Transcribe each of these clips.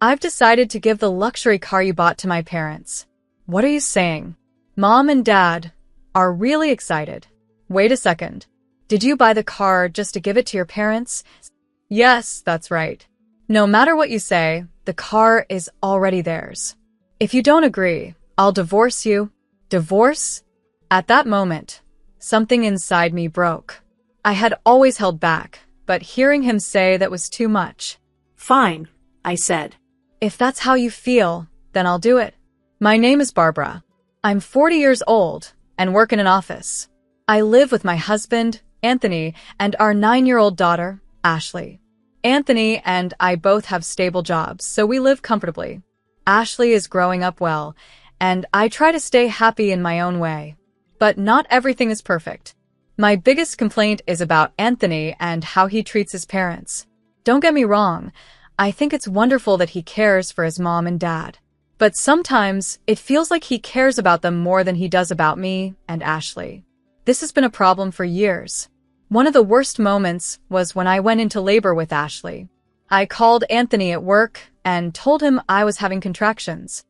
I've decided to give the luxury car you bought to my parents. What are you saying? Mom and Dad are really excited. Wait a second. Did you buy the car just to give it to your parents? Yes, that's right. No matter what you say, the car is already theirs. If you don't agree, I'll divorce you. Divorce? At that moment, something inside me broke. I had always held back, but hearing him say that was too much. Fine, I said. If that's how you feel, then I'll do it. My name is Barbara. I'm 40 years old and work in an office. I live with my husband, Anthony, and our 9-year-old daughter, Ashley. Anthony and I both have stable jobs, so we live comfortably. Ashley is growing up well, and I try to stay happy in my own way. But not everything is perfect. My biggest complaint is about Anthony and how he treats his parents. Don't get me wrong, I think it's wonderful that he cares for his mom and dad. But sometimes it feels like he cares about them more than he does about me and Ashley. This has been a problem for years. One of the worst moments was when I went into labor with Ashley. I called Anthony at work and told him I was having contractions.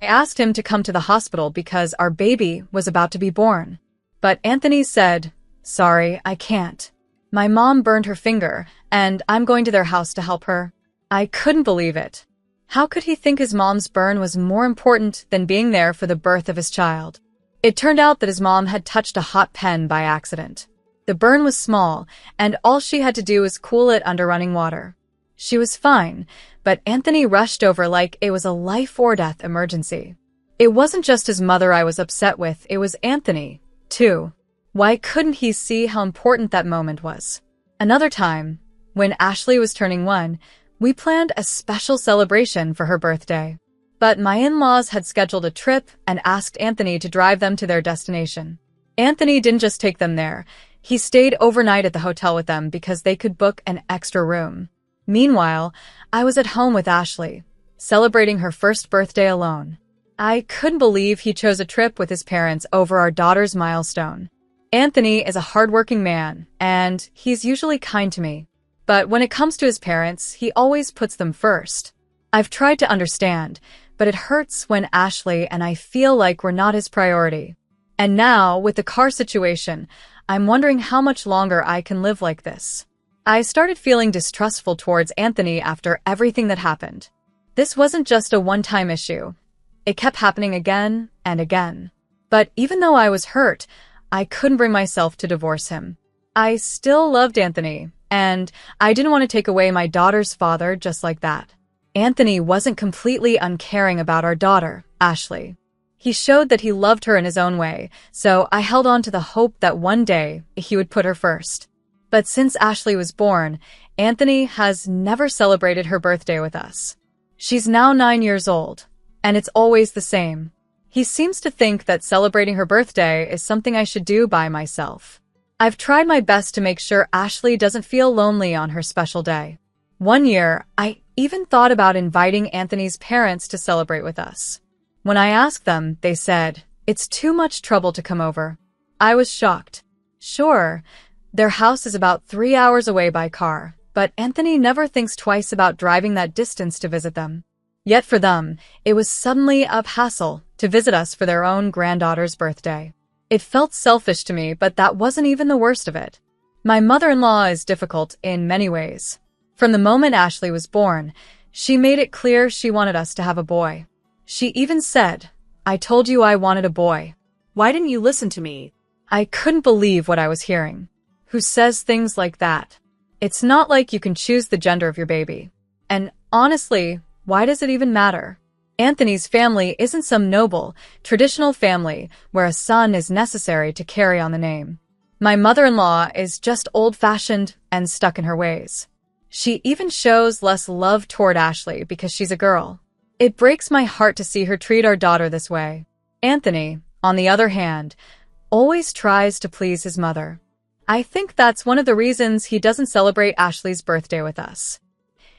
I asked him to come to the hospital because our baby was about to be born. But Anthony said, "Sorry, I can't. My mom burned her finger, and I'm going to their house to help her." I couldn't believe it. How could he think his mom's burn was more important than being there for the birth of his child? It turned out that his mom had touched a hot pen by accident. The burn was small, and all she had to do was cool it under running water. She was fine, but Anthony rushed over like it was a life-or-death emergency. It wasn't just his mother I was upset with, it was Anthony, too. Why couldn't he see how important that moment was? Another time, when Ashley was turning 1, we planned a special celebration for her birthday. But my in-laws had scheduled a trip and asked Anthony to drive them to their destination. Anthony didn't just take them there. He stayed overnight at the hotel with them because they could book an extra room. Meanwhile, I was at home with Ashley, celebrating her first birthday alone. I couldn't believe he chose a trip with his parents over our daughter's milestone. Anthony is a hardworking man, and he's usually kind to me. But when it comes to his parents, he always puts them first. I've tried to understand, but it hurts when Ashley and I feel like we're not his priority. And now, with the car situation, I'm wondering how much longer I can live like this. I started feeling distrustful towards Anthony after everything that happened. This wasn't just a one-time issue. It kept happening again and again. But even though I was hurt, I couldn't bring myself to divorce him. I still loved Anthony, and I didn't want to take away my daughter's father just like that. Anthony wasn't completely uncaring about our daughter, Ashley. He showed that he loved her in his own way, so I held on to the hope that one day he would put her first. But since Ashley was born, Anthony has never celebrated her birthday with us. She's now 9 years old, and it's always the same. He seems to think that celebrating her birthday is something I should do by myself. I've tried my best to make sure Ashley doesn't feel lonely on her special day. One year, I even thought about inviting Anthony's parents to celebrate with us. When I asked them, they said, "It's too much trouble to come over." I was shocked. Sure, their house is about 3 hours away by car, but Anthony never thinks twice about driving that distance to visit them. Yet for them, it was suddenly a hassle to visit us for their own granddaughter's birthday. It felt selfish to me, but that wasn't even the worst of it. My mother-in-law is difficult in many ways. From the moment Ashley was born, she made it clear she wanted us to have a boy. She even said, "I told you I wanted a boy. Why didn't you listen to me?" I couldn't believe what I was hearing. Who says things like that? It's not like you can choose the gender of your baby. And honestly, why does it even matter? Anthony's family isn't some noble, traditional family where a son is necessary to carry on the name. My mother-in-law is just old-fashioned and stuck in her ways. She even shows less love toward Ashley because she's a girl. It breaks my heart to see her treat our daughter this way. Anthony, on the other hand, always tries to please his mother. I think that's one of the reasons he doesn't celebrate Ashley's birthday with us.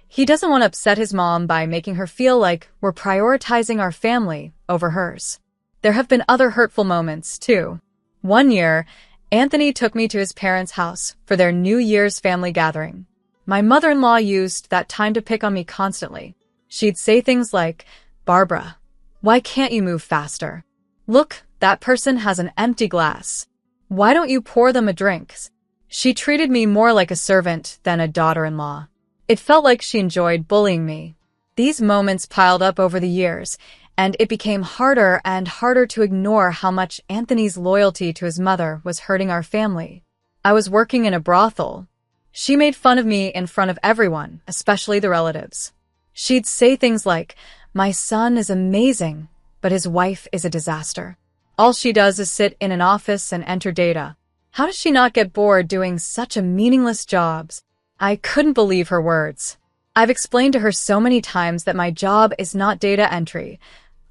He doesn't want to upset his mom by making her feel like we're prioritizing our family over hers. There have been other hurtful moments, too. One year, Anthony took me to his parents' house for their New Year's family gathering. My mother-in-law used that time to pick on me constantly. She'd say things like, "Barbara, why can't you move faster? Look, that person has an empty glass. Why don't you pour them a drink?" She treated me more like a servant than a daughter-in-law. It felt like she enjoyed bullying me. These moments piled up over the years, and it became harder and harder to ignore how much Anthony's loyalty to his mother was hurting our family. I was working in a brothel. She made fun of me in front of everyone, especially the relatives. She'd say things like, "My son is amazing, but his wife is a disaster. All she does is sit in an office and enter data. How does she not get bored doing such a meaningless job?" I couldn't believe her words. I've explained to her so many times that my job is not data entry.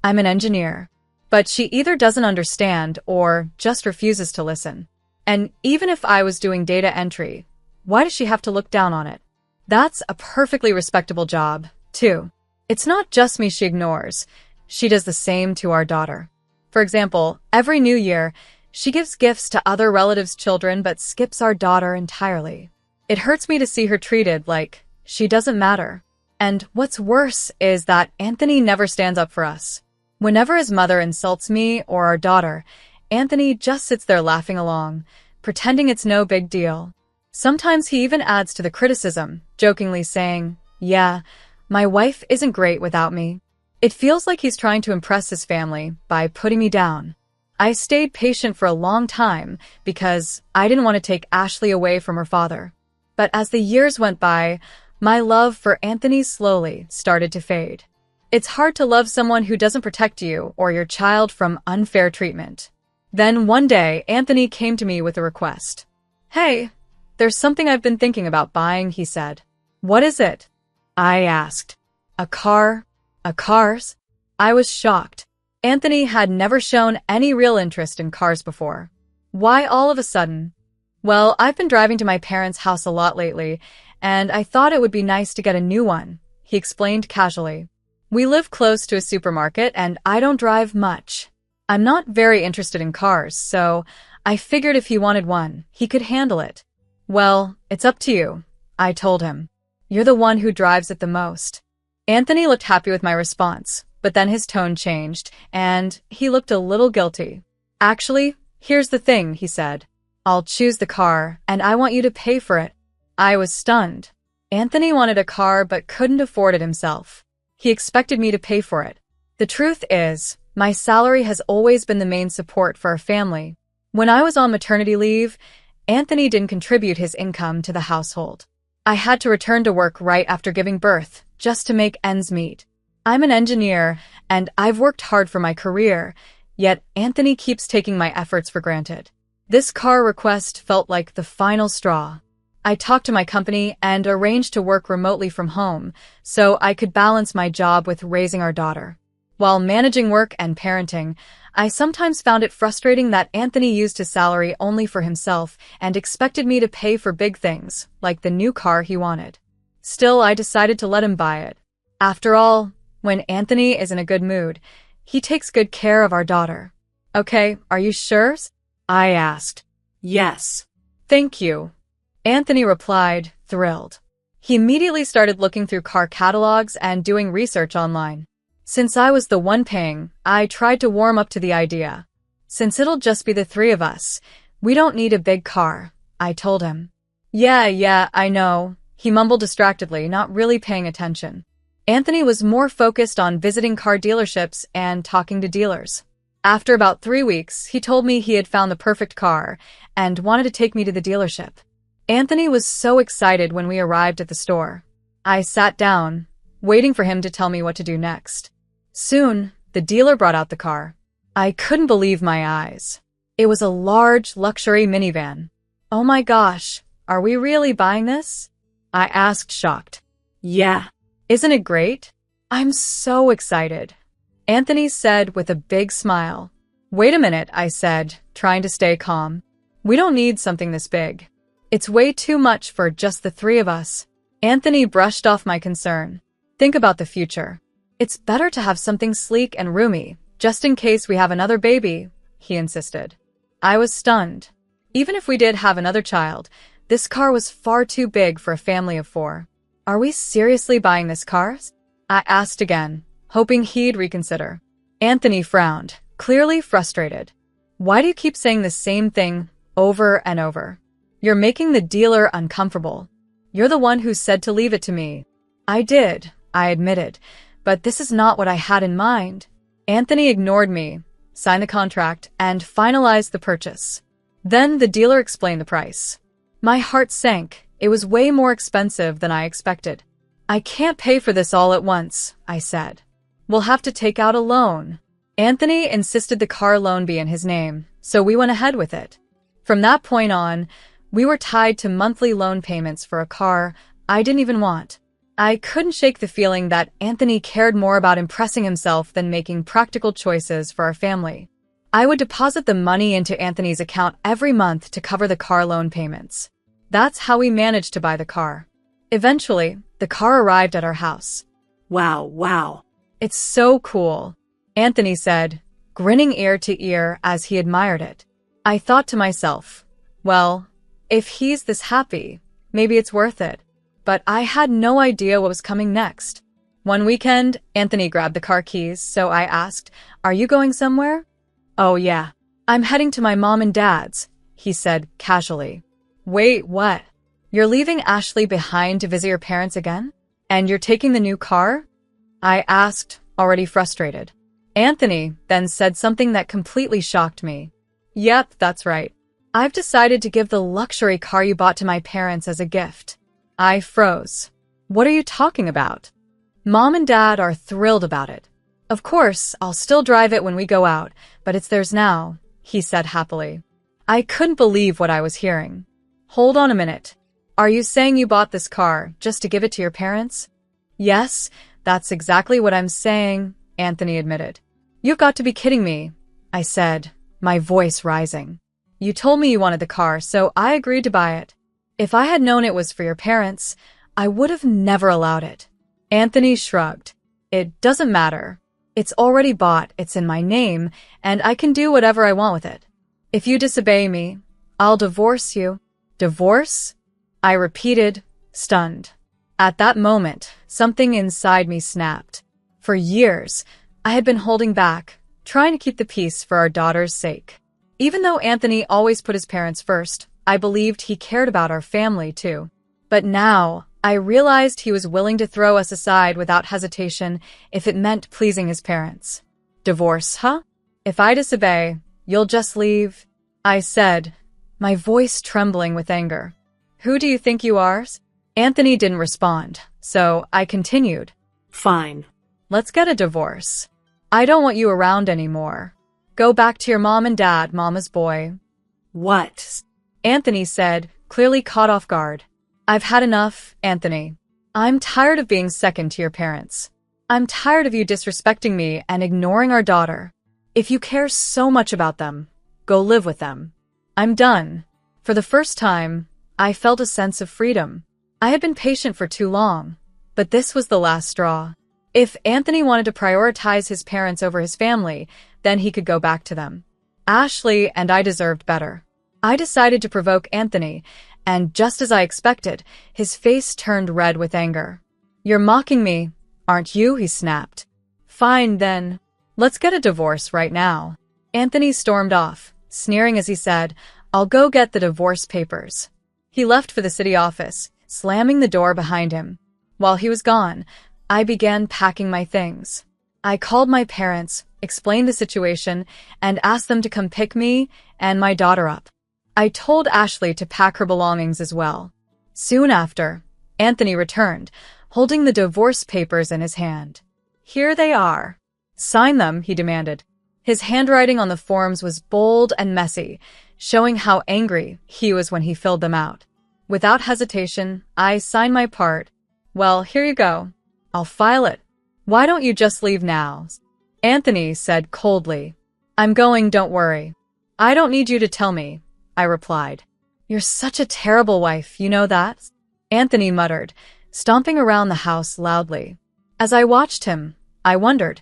I'm an engineer. But she either doesn't understand or just refuses to listen. And even if I was doing data entry, why does she have to look down on it? That's a perfectly respectable job, too. It's not just me she ignores. She does the same to our daughter. For example, every New Year, she gives gifts to other relatives' children but skips our daughter entirely. It hurts me to see her treated like she doesn't matter. And what's worse is that Anthony never stands up for us. Whenever his mother insults me or our daughter, Anthony just sits there laughing along, pretending it's no big deal. Sometimes he even adds to the criticism, jokingly saying, "Yeah, my wife isn't great without me." It feels like he's trying to impress his family by putting me down. I stayed patient for a long time because I didn't want to take Ashley away from her father. But as the years went by, my love for Anthony slowly started to fade. It's hard to love someone who doesn't protect you or your child from unfair treatment. Then one day, Anthony came to me with a request. "Hey, there's something I've been thinking about buying," he said. "What is it?" I asked. "A car? A cars?" I was shocked. Anthony had never shown any real interest in cars before. Why all of a sudden? "Well, I've been driving to my parents' house a lot lately, and I thought it would be nice to get a new one," he explained casually. "We live close to a supermarket, and I don't drive much. I'm not very interested in cars, so I figured if he wanted one, he could handle it." "Well, it's up to you," I told him. "You're the one who drives it the most." Anthony looked happy with my response, but then his tone changed, and he looked a little guilty. "Actually, here's the thing," he said. "I'll choose the car, and I want you to pay for it." I was stunned. Anthony wanted a car but couldn't afford it himself. He expected me to pay for it. The truth is, my salary has always been the main support for our family. When I was on maternity leave, Anthony didn't contribute his income to the household. I had to return to work right after giving birth, just to make ends meet. I'm an engineer, and I've worked hard for my career, yet Anthony keeps taking my efforts for granted. This car request felt like the final straw. I talked to my company and arranged to work remotely from home so I could balance my job with raising our daughter. While managing work and parenting, I sometimes found it frustrating that Anthony used his salary only for himself and expected me to pay for big things, like the new car he wanted. Still, I decided to let him buy it. After all, when Anthony is in a good mood, he takes good care of our daughter. "Okay, are you sure?" I asked. Yes. "Thank you," Anthony replied, thrilled. He immediately started looking through car catalogs and doing research online. Since I was the one paying, I tried to warm up to the idea. "Since it'll just be the three of us, we don't need a big car," I told him. Yeah, I know," he mumbled distractedly, not really paying attention. Anthony was more focused on visiting car dealerships and talking to dealers. After about 3 weeks, he told me he had found the perfect car and wanted to take me to the dealership. Anthony was so excited when we arrived at the store. I sat down, waiting for him to tell me what to do next. Soon, the dealer brought out the car. I couldn't believe my eyes. It was a large, luxury minivan. "Oh my gosh, are we really buying this?" I asked, shocked. Yeah. "Isn't it great?" "I'm so excited," Anthony said with a big smile. "Wait a minute," I said, trying to stay calm. "We don't need something this big. It's way too much for just the three of us." Anthony brushed off my concern. "Think about the future. It's better to have something sleek and roomy, just in case we have another baby," he insisted. I was stunned. Even if we did have another child, this car was far too big for a family of 4. "Are we seriously buying this car?" I asked again, hoping he'd reconsider. Anthony frowned, clearly frustrated. Why do you keep saying the same thing over and over? You're making the dealer uncomfortable. You're the one who said to leave it to me. I did, I admitted, but this is not what I had in mind. Anthony ignored me, signed the contract, and finalized the purchase. Then the dealer explained the price. My heart sank. It was way more expensive than I expected. I can't pay for this all at once, I said. We'll have to take out a loan. Anthony insisted the car loan be in his name, so we went ahead with it. From that point on, we were tied to monthly loan payments for a car I didn't even want. I couldn't shake the feeling that Anthony cared more about impressing himself than making practical choices for our family. I would deposit the money into Anthony's account every month to cover the car loan payments. That's how we managed to buy the car. Eventually, the car arrived at our house. Wow. It's so cool, Anthony said, grinning ear to ear as he admired it. I thought to myself, well, if he's this happy, maybe it's worth it. But I had no idea what was coming next. One weekend, Anthony grabbed the car keys, so I asked, "Are you going somewhere?" "Oh yeah, I'm heading to my mom and dad's," he said casually. "Wait, what? You're leaving Ashley behind to visit your parents again? And you're taking the new car?" I asked, already frustrated. Anthony then said something that completely shocked me. "Yep, that's right. I've decided to give the luxury car you bought to my parents as a gift." I froze. "What are you talking about?" "Mom and Dad are thrilled about it. Of course, I'll still drive it when we go out, but it's theirs now," he said happily. I couldn't believe what I was hearing. "Hold on a minute. Are you saying you bought this car just to give it to your parents?" "Yes, that's exactly what I'm saying," Anthony admitted. "You've got to be kidding me," I said, my voice rising. "You told me you wanted the car, so I agreed to buy it. If I had known it was for your parents, I would have never allowed it." Anthony shrugged. "It doesn't matter. It's already bought, it's in my name, and I can do whatever I want with it. If you disobey me, I'll divorce you." "Divorce?" I repeated, stunned. At that moment, something inside me snapped. For years, I had been holding back, trying to keep the peace for our daughter's sake. Even though Anthony always put his parents first, I believed he cared about our family too. But now, I realized he was willing to throw us aside without hesitation if it meant pleasing his parents. "Divorce, huh? If I disobey, you'll just leave?" I said, my voice trembling with anger. "Who do you think you are?" Anthony didn't respond, so I continued. "Fine. Let's get a divorce. I don't want you around anymore. Go back to your mom and dad, mama's boy." "What?" Anthony said, clearly caught off guard. "I've had enough, Anthony. I'm tired of being second to your parents. I'm tired of you disrespecting me and ignoring our daughter. If you care so much about them, go live with them. I'm done." For the first time, I felt a sense of freedom. I had been patient for too long, but this was the last straw. If Anthony wanted to prioritize his parents over his family, then he could go back to them. Ashley and I deserved better. I decided to provoke Anthony, and just as I expected, his face turned red with anger. "You're mocking me, aren't you?" he snapped. "Fine then. Let's get a divorce right now." Anthony stormed off, sneering as he said, "I'll go get the divorce papers." He left for the city office, slamming the door behind him. While he was gone, I began packing my things. I called my parents, explained the situation, and asked them to come pick me and my daughter up. I told Ashley to pack her belongings as well. Soon after, Anthony returned, holding the divorce papers in his hand. "Here they are. Sign them," he demanded. His handwriting on the forms was bold and messy, showing how angry he was when he filled them out. Without hesitation, I signed my part. "Well, here you go. I'll file it. Why don't you just leave now?" Anthony said coldly. "I'm going, don't worry." "I don't need you to tell me," I replied. "You're such a terrible wife, you know that?" Anthony muttered, stomping around the house loudly. As I watched him, I wondered,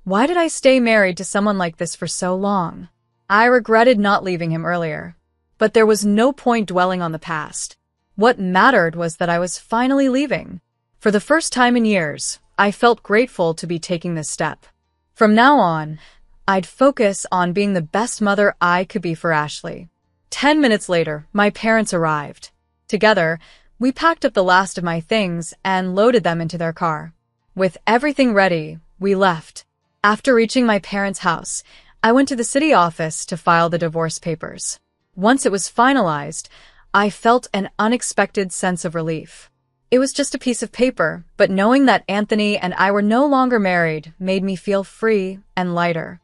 why did I stay married to someone like this for so long? I regretted not leaving him earlier. But there was no point dwelling on the past. What mattered was that I was finally leaving. For the first time in years, I felt grateful to be taking this step. From now on, I'd focus on being the best mother I could be for Ashley. 10 minutes later, my parents arrived. Together, we packed up the last of my things and loaded them into their car. With everything ready, we left. After reaching my parents' house, I went to the city office to file the divorce papers. Once it was finalized, I felt an unexpected sense of relief. It was just a piece of paper, but knowing that Anthony and I were no longer married made me feel free and lighter.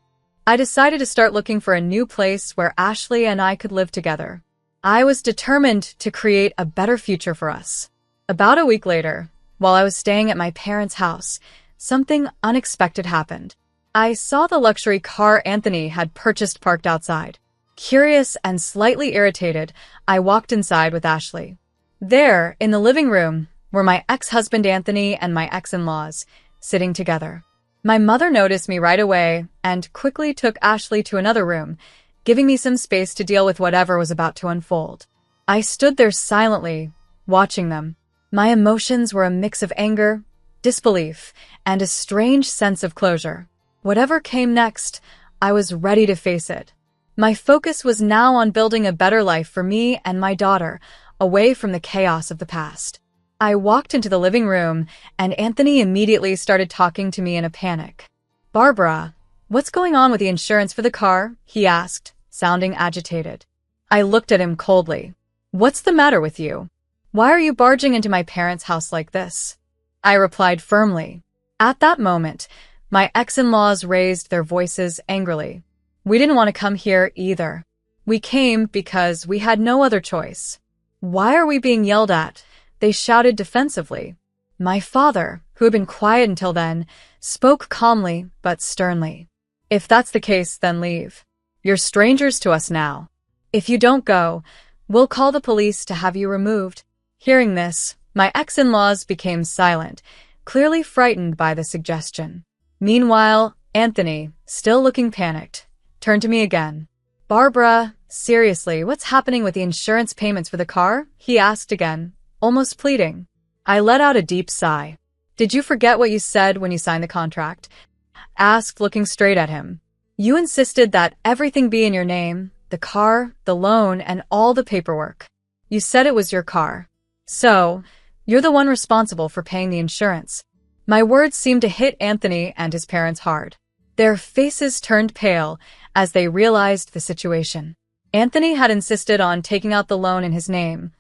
I decided to start looking for a new place where Ashley and I could live together. I was determined to create a better future for us. About a week later, while I was staying at my parents' house, something unexpected happened. I saw the luxury car Anthony had purchased parked outside. Curious and slightly irritated, I walked inside with Ashley. There, in the living room, were my ex-husband Anthony and my ex-in-laws, sitting together. My mother noticed me right away and quickly took Ashley to another room, giving me some space to deal with whatever was about to unfold. I stood there silently, watching them. My emotions were a mix of anger, disbelief, and a strange sense of closure. Whatever came next, I was ready to face it. My focus was now on building a better life for me and my daughter, away from the chaos of the past. I walked into the living room, and Anthony immediately started talking to me in a panic. "Barbara, what's going on with the insurance for the car?" he asked, sounding agitated. I looked at him coldly. "What's the matter with you? Why are you barging into my parents' house like this?" I replied firmly. At that moment, my ex-in-laws raised their voices angrily. "We didn't want to come here either. We came because we had no other choice." "Why are we being yelled at?" they shouted defensively. My father, who had been quiet until then, spoke calmly but sternly. "If that's the case, then leave. You're strangers to us now. If you don't go, we'll call the police to have you removed." Hearing this, my ex-in-laws became silent, clearly frightened by the suggestion. Meanwhile, Anthony, still looking panicked, turned to me again. "Barbara, seriously, what's happening with the insurance payments for the car?" he asked again, almost pleading. I let out a deep sigh. "Did you forget what you said when you signed the contract?" asked, looking straight at him. "You insisted that everything be in your name, the car, the loan, and all the paperwork. You said it was your car. So, you're the one responsible for paying the insurance." My words seemed to hit Anthony and his parents hard. Their faces turned pale as they realized the situation. Anthony had insisted on taking out the loan in his name,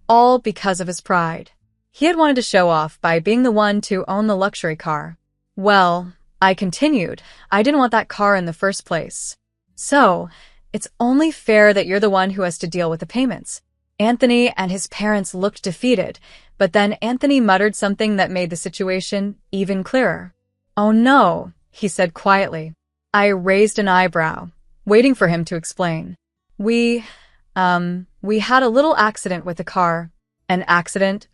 all because of his pride. He had wanted to show off by being the one to own the luxury car. "Well," I continued, "I didn't want that car in the first place. So, it's only fair that you're the one who has to deal with the payments." Anthony and his parents looked defeated, but then Anthony muttered something that made the situation even clearer. "Oh no," he said quietly. I raised an eyebrow, waiting for him to explain. We had a little accident with the car." "An accident?"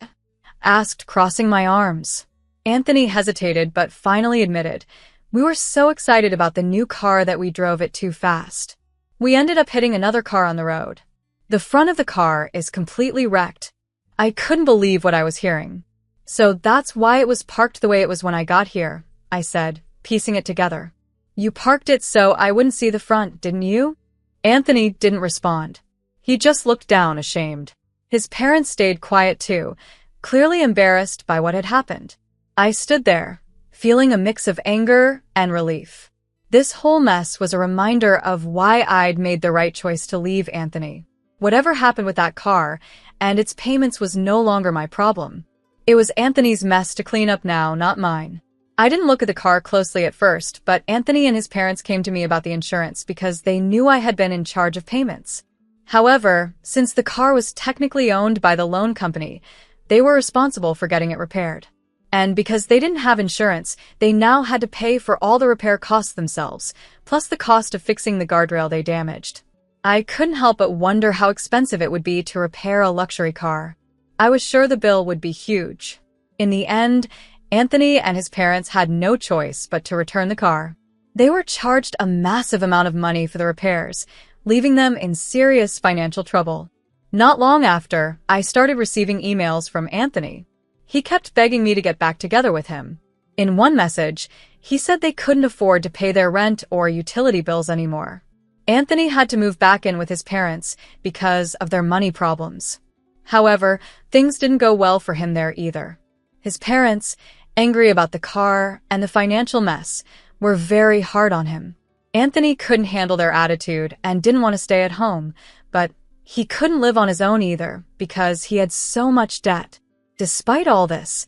asked, crossing my arms. Anthony hesitated but finally admitted, "We were so excited about the new car that we drove it too fast. We ended up hitting another car on the road. The front of the car is completely wrecked." I couldn't believe what I was hearing. "So that's why it was parked the way it was when I got here," I said, piecing it together. "You parked it so I wouldn't see the front, didn't you?" Anthony didn't respond. He just looked down, ashamed. His parents stayed quiet too, clearly embarrassed by what had happened. I stood there, feeling a mix of anger and relief. This whole mess was a reminder of why I'd made the right choice to leave Anthony. Whatever happened with that car and its payments was no longer my problem. It was Anthony's mess to clean up now, not mine. I didn't look at the car closely at first, but Anthony and his parents came to me about the insurance because they knew I had been in charge of payments. However, since the car was technically owned by the loan company, they were responsible for getting it repaired. And because they didn't have insurance, they now had to pay for all the repair costs themselves, plus the cost of fixing the guardrail they damaged. I couldn't help but wonder how expensive it would be to repair a luxury car. I was sure the bill would be huge. In the end, Anthony and his parents had no choice but to return the car. They were charged a massive amount of money for the repairs, leaving them in serious financial trouble. Not long after, I started receiving emails from Anthony. He kept begging me to get back together with him. In one message, he said they couldn't afford to pay their rent or utility bills anymore. Anthony had to move back in with his parents because of their money problems. However, things didn't go well for him there either. His parents, angry about the car and the financial mess, were very hard on him. Anthony couldn't handle their attitude and didn't want to stay at home, but he couldn't live on his own either because he had so much debt. Despite all this,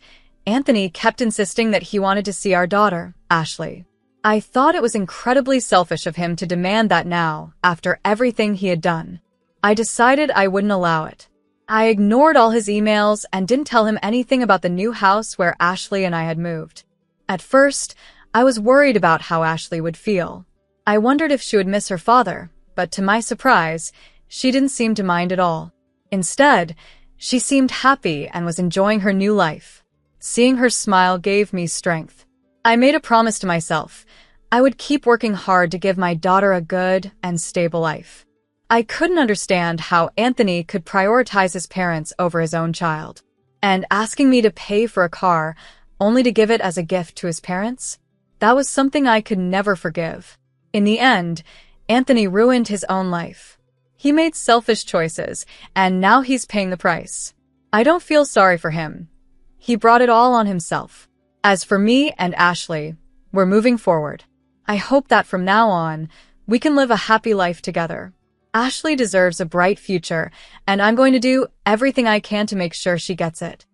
Anthony kept insisting that he wanted to see our daughter, Ashley. I thought it was incredibly selfish of him to demand that now, after everything he had done. I decided I wouldn't allow it. I ignored all his emails and didn't tell him anything about the new house where Ashley and I had moved. At first, I was worried about how Ashley would feel. I wondered if she would miss her father, but to my surprise, she didn't seem to mind at all. Instead, she seemed happy and was enjoying her new life. Seeing her smile gave me strength. I made a promise to myself. I would keep working hard to give my daughter a good and stable life. I couldn't understand how Anthony could prioritize his parents over his own child. And asking me to pay for a car only to give it as a gift to his parents? That was something I could never forgive. In the end, Anthony ruined his own life. He made selfish choices, and now he's paying the price. I don't feel sorry for him. He brought it all on himself. As for me and Ashley, we're moving forward. I hope that from now on, we can live a happy life together. Ashley deserves a bright future, and I'm going to do everything I can to make sure she gets it.